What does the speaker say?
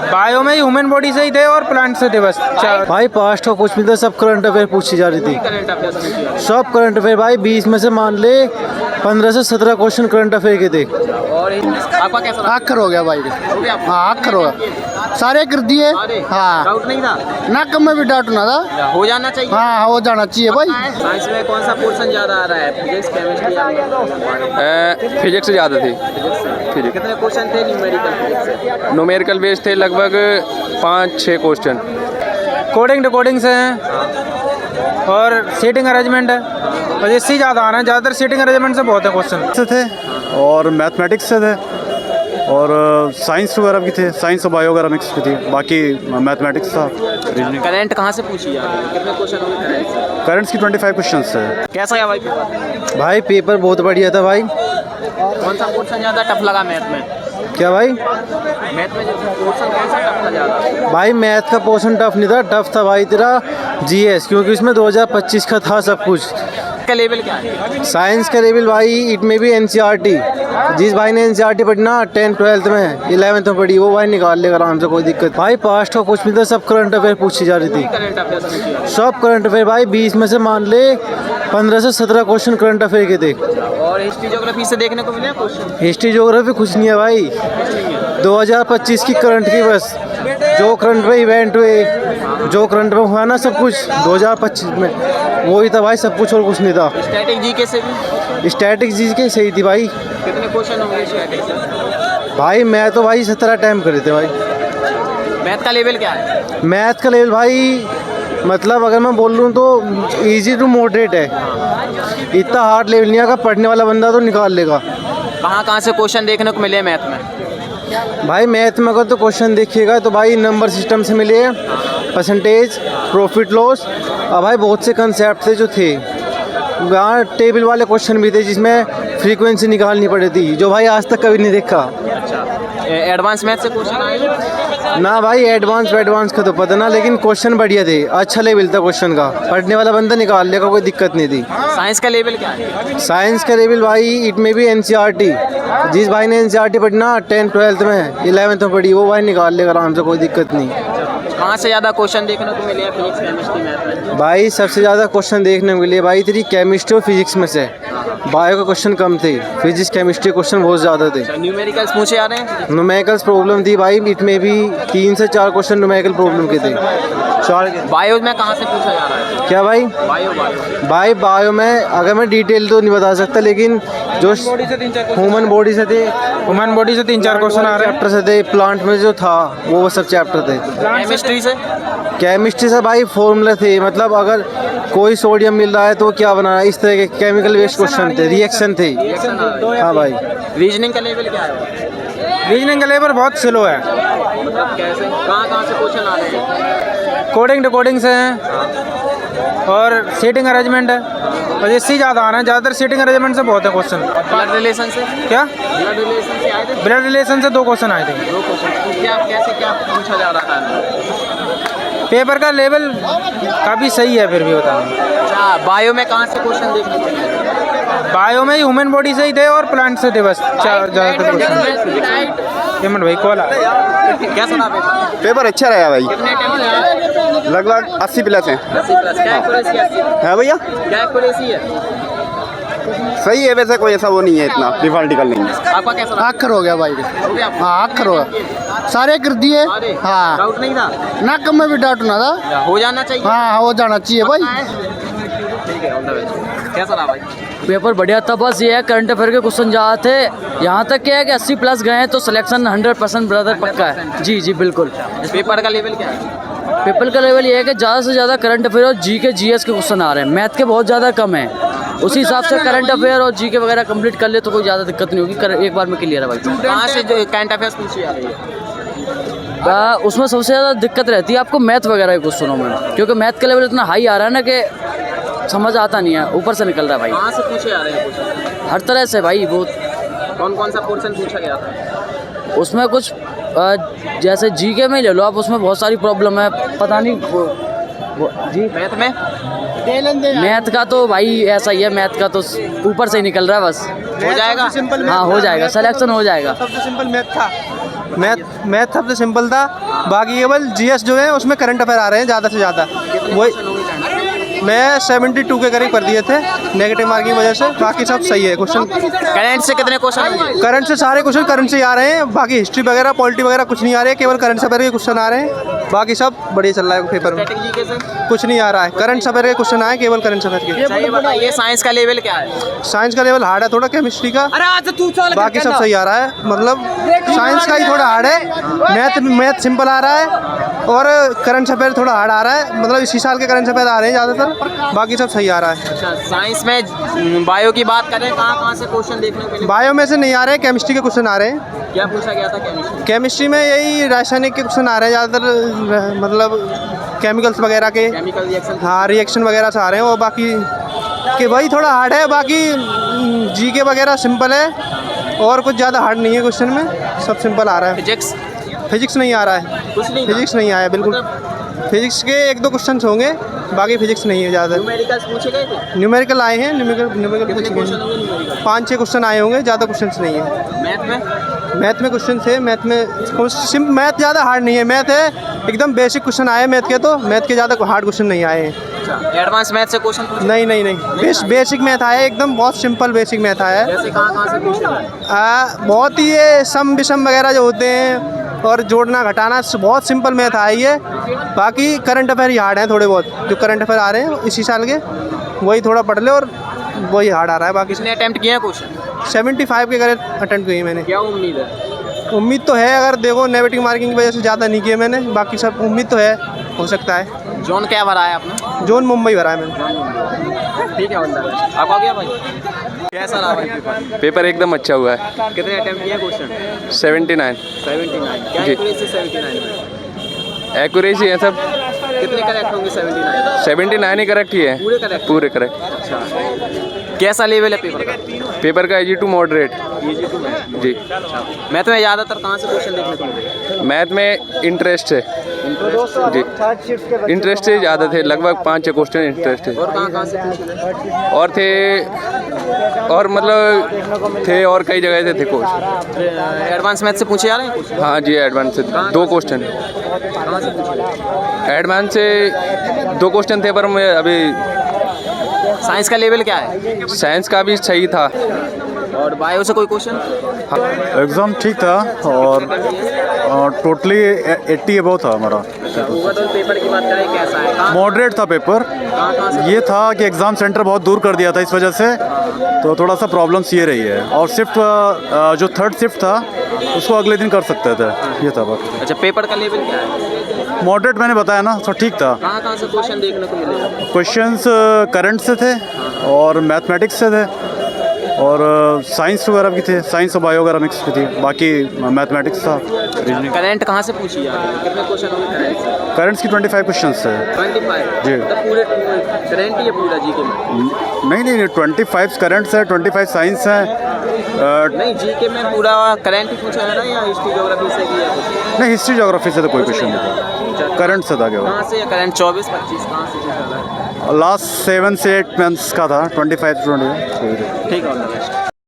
Bio में human body से ही थे और प्लांट से थे बस। भाई पास्ट का कुछ भी था, सब करंट अफेयर पूछी जा रही थी, सब करंट अफेयर भाई। 20 में से मान ले 15 से 17 क्वेश्चन करंट अफेयर के थे। और आपका कैसा रहा? आखर हो गया भाई, हो गया आपका? हाँ आखर हो गया, सारे कर दिए। हाँ डाउट नहीं था ना, कम में भी डाउट ना था। हो जाना चाहिए। हाँ हो जाना चाहिए भाई। साइंस में कौन सा पोर्शन ज़्यादा आ रहा है, फिजिक्स केमिस्ट्री या फिजिक्स ज़्यादा थी। फिजिक्स कितने क्वेश्चन थे न्यूमेरिकल फिजिक्स से? न्यूमेरिकल बेस थे लगभग 5-6 क्वेश्चन। कोडिंग डिकोडिंग से हैं और सीटिंग अरेंजमेंट है, बस इससे ज़्यादा आ रहे हैं। ज़्यादातर सीटिंग अरेंजमेंट से बहुत है क्वेश्चन। से थे और मैथमेटिक्स से थे और साइंस वगैरह भी थे, साइंस और बायो वगैरह मिक्स भी थी, बाकी मैथमेटिक्स था। करंट कहाँ से पूछी जा रही है, कितने क्वेश्चन होंगे करंट से? करंट्स की 25 क्वेश्चन थे। कैसा गया भाई पेपर? भाई पेपर बहुत बढ़िया था भाई। कौन सा पोर्शन ज़्यादा टफ लगा मैथ में? क्या भाई? मैथ में जो पोर्शन कौन सा टफ था ज़्यादा? भाई मैथ का पोर्शन टफ नहीं था, टफ था भाई तेरा जीएस, क्योंकि इसमें 2025 का था सब कुछ। का लेवल क्या है? साइंस का लेवल भाई इट में भी एनसीईआरटी, जिस भाई ने एनसीईआरटी पढ़ी ना 10th 12th में 11th में पढ़ी, वो भाई निकाल लेगा आराम से, कोई दिक्कत। भाई पास्ट का कुछ भी था, सब करंट अफेयर पूछी जा रही थी, करंट अफेयर से पूछी जा रही है। सब करंट अफेयर भाई। 20 में से मान ले 15 से 17 क्वेश्चन करंट अफेयर के थे। और हिस्ट्री ज्योग्राफी से देखने को मिले क्वेश्चन? हिस्ट्री ज्योग्राफी कुछ नहीं है भाई, 2025 की करंट की बस, जो करंट में इवेंट हुए, जो करंट में हुआ ना सब कुछ 2025 में, वही था भाई सब कुछ, और कुछ नहीं था। स्टैटिक जीके से भी? स्टैटिक जी के सही थी भाई। कितने क्वेश्चन होंगे स्टैटिक से? भाई मैं तो भाई 17 टाइम करे थे भाई। मैथ का लेवल क्या है? मैथ का लेवल भाई मतलब अगर मैं बोल लूँ तो इजी टू मॉडरेट है, इतना हार्ड लेवल नहीं है, अगर पढ़ने वाला बंदा तो निकाल लेगा। कहाँ से क्वेश्चन देखने को मिले मैथ में? भाई मैथ में अगर तो क्वेश्चन देखिएगा तो भाई नंबर सिस्टम से मिले, परसेंटेज, प्रॉफिट लॉस, और भाई बहुत से कंसेप्ट थे जो थे। यहाँ टेबल वाले क्वेश्चन भी थे जिसमें फ्रीक्वेंसी निकालनी पड़ी थी, जो भाई आज तक कभी नहीं देखा। एडवांस मैथ से क्वेश्चन आए ना भाई, एडवांस का तो पता ना, लेकिन क्वेश्चन बढ़िया थे, अच्छा लेवल था क्वेश्चन का, पढ़ने वाला बंदा निकाल लेगा, कोई दिक्कत नहीं थी। साइंस का लेवल क्या है? साइंस का लेवल भाई इट में भी एनसीईआरटी, जिस भाई ने एनसीईआरटी पढ़ी ना 10th 12th में 11th में पढ़ी, वो भाई निकाल लेगा आराम से, कोई दिक्कत नहीं। कहाँ से ज़्यादा क्वेश्चन देखने को मिले फिजिक्स केमिस्ट्री मैथ में? भाई सबसे ज़्यादा क्वेश्चन देखने को मिले भाई तेरी केमिस्ट्री और फिजिक्स में से, बायो के क्वेश्चन कम थे, फिजिक्स केमिस्ट्री क्वेश्चन बहुत ज़्यादा थे। न्यूमेरिकल्स पूछे जा रहे हैं? न्यूमेरिकल्स प्रॉब्लम थी भाई, इट में भी 3 से 4 क्वेश्चन न्यूमेरिकल प्रॉब्लम के थे, 4 के। बायो में कहाँ से पूछा जा रहा है? क्या भाई? भाई बायो में अगर मैं डिटेल तो नहीं बता सकता, लेकिन जो ह्यूमन बॉडी से थे, ह्यूमन बॉडी से 3-4 क्वेश्चन आ रहे हैं। चैप्टर से थे, प्लांट में जो था वो सब चैप्टर थे। केमिस्ट्री से? केमिस्ट्री से भाई फॉर्मूला थे, मतलब अगर कोई सोडियम मिल रहा है तो क्या बनाना, इस तरह के केमिकल बेस्ड क्वेश्चन थे, रिएक्शन थे। हाँ भाई। रीजनिंग का लेवल क्या है? रीजनिंग का लेवल बहुत स्लो है। मतलब कैसे, कहाँ से क्वेश्चन आ रहे हैं? कोडिंग डिकोडिंग से हैं और सीटिंग अरेंजमेंट है, बस इससे ज़्यादा आ रहे हैं। ज़्यादातर सीटिंग अरेंजमेंट से बहुत है क्वेश्चन। ब्लड रिलेशन से? क्या? ब्लड रिलेशन से आए थे? ब्लड रिलेशन से 2 क्वेश्चन आए थे। 2 क्वेश्चन क्या, कैसे क्या पूछा जा रहा था? पेपर का लेवल काफ़ी सही है, फिर भी बताऊँ। अच्छा, बायो में कहाँ से क्वेश्चन देखने को मिले? बायो में ह्यूमन बॉडी से ही थे और प्लांट से थे बस, ज़्यादातर क्वेश्चन। हेमंत भाई कॉल आ रहा है। क्या सुना पेपर? पेपर अच्छा रहा भाई, कितने अटेम्प्ट? लगभग 80 प्लस हैं। 80 प्लस। क्या एक्यूरेसी है? है भैया, क्या एक्यूरेसी है? सही है वैसे, कोई ऐसा वो नहीं है, इतना डिफॉल्टिकल नहीं है। आपका कैसा रहा? आखर हो गया भाई। हो गया आपका? हाँ आखर हो गया, सारे कर दिए। हाँ डाउट नहीं था ना, कम में भी डाउट ना था। हो जाना चाहिए। हाँ हो जाना चाहिए भाई। ठीक है, ऑल द बेस्ट। कैसा रहा भाई? पेपर बढ़िया था, बस ये है करंट अफेयर के क्वेश्चन ज़्यादा थे। यहाँ तक क्या है कि 80 प्लस गए हैं तो सिलेक्शन 100% ब्रदर पक्का है। जी जी बिल्कुल। पेपर का लेवल क्या है? पेपर का लेवल ये है कि ज़्यादा से ज़्यादा करंट अफेयर और जीएस के क्वेश्चन आ रहे हैं, मैथ के बहुत ज़्यादा कम है। उसी हिसाब से करंट अफेयर और जीके वगैरह कंप्लीट कर ले तो कोई ज़्यादा दिक्कत नहीं होगी, एक बार में क्लियर है भाई। कहाँ से जो करंट अफेयर्स पूछी जा रही है? उसमें सबसे ज़्यादा दिक्कत रहती है आपको मैथ वगैरह के क्वेश्चनों में, क्योंकि मैथ का लेवल इतना हाई आ रहा है ना कि समझ आता नहीं है, ऊपर से निकल रहा है भाई। कहाँ से पूछे जा रहे हैं क्वेश्चन? हर तरह से भाई। वो कौन सा पोर्शन पूछा गया था? उसमें कुछ जैसे जीके में ले लो आप, उसमें बहुत सारी प्रॉब्लम है, पता नहीं वो जी। मैथ में? मैथ का तो भाई ऐसा ही है, मैथ का तो ऊपर से ही निकल रहा है बस। हो जाएगा? हाँ हो जाएगा, सिलेक्शन हो जाएगा। सबसे सिंपल मैथ था। मैथ मैथ सबसे सिंपल था, बाकी केवल जीएस जो है उसमें करंट अफेयर आ रहे हैं ज़्यादा से ज़्यादा। वही मैं 72 के करीब कर दिए थे नेगेटिव मार्क की वजह से, बाकी सब सही है क्वेश्चन। करंट से कितने क्वेश्चन होंगे? करंट से सारे क्वेश्चन करंट से ही आ रहे हैं, बाकी हिस्ट्री वगैरह पॉलिटी वगैरह कुछ नहीं आ रहे हैं, केवल करंट अफेयर के क्वेश्चन आ रहे हैं, बाकी सब बढ़िया चल रहा है पेपर में। स्टैटिक जीके से कुछ नहीं आ रहा है, करंट अफेयर के क्वेश्चन आए केवल करंट अफेयर के। सही बताइए, साइंस का लेवल क्या है? साइंस का लेवल हार्ड है थोड़ा, केमिस्ट्री का, अरे आज तू चल, बाकी सब सही आ रहा है। मतलब साइंस का ही थोड़ा हार्ड है, मैथ सिंपल आ रहा है और करंट अफेयर थोड़ा हार्ड आ रहा है। मतलब इसी साल के करंट अफेयर आ रहे हैं ज़्यादातर, बाकी सब सही आ रहा है। अच्छा, साइंस में बायो की बात करें, कहाँ से क्वेश्चन देखने को मिले? बायो में से नहीं आ रहे हैं, केमिस्ट्री के क्वेश्चन आ रहे हैं। क्या पूछा गया था केमिस्ट्री? केमिस्ट्री में यही रासायनिक के क्वेश्चन आ रहे हैं ज़्यादातर, मतलब केमिकल्स वगैरह के, केमिकल रिएक्शन। हाँ रिएक्शन वगैरह से आ रहे हैं। और बाकी कि वही थोड़ा हार्ड है, बाकी जीके वगैरह सिंपल है और कुछ ज़्यादा हार्ड नहीं है क्वेश्चन में, सब सिंपल आ रहा है। फिजिक्स फिजिक्स नहीं आ रहा है, कुछ नहीं, फिजिक्स नहीं आया बिल्कुल। फिजिक्स के 1-2 क्वेश्चन होंगे, बाकी फिजिक्स नहीं है ज़्यादा। न्यूमेरिकल्स पूछे गए थे? न्यूमेरिकल आए हैं, न्यूमेरिकल कितने पूछे क्वेश्चन गए होंगे न्यूमेरिकल? 5-6 क्वेश्चन आए होंगे, ज़्यादा क्वेश्चन नहीं है। मैथ में? मैथ में क्वेश्चन थे, मैथ में मैथ ज़्यादा हार्ड नहीं है, मैथ है एकदम बेसिक क्वेश्चन आए मैथ के, तो मैथ के ज़्यादा हार्ड क्वेश्चन नहीं आए हैं। अच्छा, एडवांस मैथ से क्वेश्चन पूछे? नहीं, बेसिक मैथ आया है, एकदम बहुत सिंपल बेसिक मैथ आया है। जैसे कहाँ से पूछे गए? बहुत ही ये सम विषम वगैरह जो होते हैं और जोड़ना घटाना, बहुत सिंपल मैथ आया है। बाकी करंट अफेयर ही हार्ड हैं थोड़े बहुत, जो करंट अफेयर आ रहे हैं इसी साल के, वही थोड़ा पढ़ ले और वही हार्ड आ रहा है। बाकी किसने अटेम्प्ट किया क्वेश्चन? 75 के करीब अटेम्प्ट किए मैंने। क्या उम्मीद है? उम्मीद तो है, अगर देखो नेगेटिव मार्किंग की वजह से ज़्यादा नहीं किए मैंने, बाकी सब उम्मीद तो है, हो सकता है। जोन क्या भरा है आपने? जोन मुंबई भरा है मैंने। ठीक है बंदा, आपका क्या भाई? कैसा रहा भाई पेपर? पेपर एकदम अच्छा हुआ है। कितने अटेम्प्ट किए क्वेश्चन? 79 क्या जी। एक्यूरेसी 79 में? एक्यूरेसी है सब, कितने करेक्ट होंगे 79? 79 ही करेक्ट ही है, पूरे करेक्ट? पूरे करेक्ट। अच्छा, कैसा लेवल है पेपर का? पेपर का EG2 मॉडरेट जी। मैथ में ज़्यादातर कहाँ से क्वेश्चन देखने को मिले? मैथ में इंटरेस्ट है जी, इंटरेस्ट से ज़्यादा थे, लगभग 5-6 क्वेश्चन इंटरेस्ट है। और कहाँ से पूछे? और थे, और मतलब थे और कई जगह से थे क्वेश्चन। एडवांस मैथ से पूछे जा रहे हैं कुछ? हाँ जी, एडवांस से 2 क्वेश्चन, कहाँ से पूछे? एडवांस से 2 क्वेश्चन थे, पर मैं अभी साइंस का लेवल क्या है? साइंस का भी सही था। और बायो से कोई क्वेश्चन? एग्ज़ाम ठीक था और टोटली 80 अबव था हमारा। ओवरऑल पेपर की बात करें कैसा है? कहाँ मॉडरेट था पेपर। कहाँ से? ये था कि एग्ज़ाम सेंटर बहुत दूर कर दिया था, इस वजह से तो थोड़ा सा प्रॉब्लम्स ये रही है। और शिफ्ट जो 3rd शिफ्ट था उसको अगले दिन कर सकते थे, ये था बात। अच्छा, पेपर का लेवल क्या है? मॉडरेट मैंने बताया ना, तो ठीक था। कहाँ से क्वेश्चन देखने को मिले? क्वेश्चंस करंट से थे और मैथमेटिक्स से थे और साइंस वगैरह भी थे, साइंस और बायो वगैरह मिक्स भी थी, बाकी मैथमेटिक्स था, रीजनिंग। करंट कहाँ से पूछी जा रही है? कितने क्वेश्चन होंगे करंट से? करंट्स की 25 क्वेश्चंस थे 25 जी। तो पूरे करंट ही है पूरा जीके में? नहीं 25 करंट्स है, 25 साइंस है। नहीं, जीके में पूरा करंट ही पूछा है ना, या हिस्ट्री ज्योग्राफी से भी है कुछ? नहीं, हिस्ट्री ज्योग्राफी से तो कोई क्वेश्चन नहीं था, करंट से था केवल। कहाँ से करंट? 24-25 कहाँ से पूछा रहा है? लास्ट 7 से 8 मंथ्स का था, 25 to 20। ठीक है।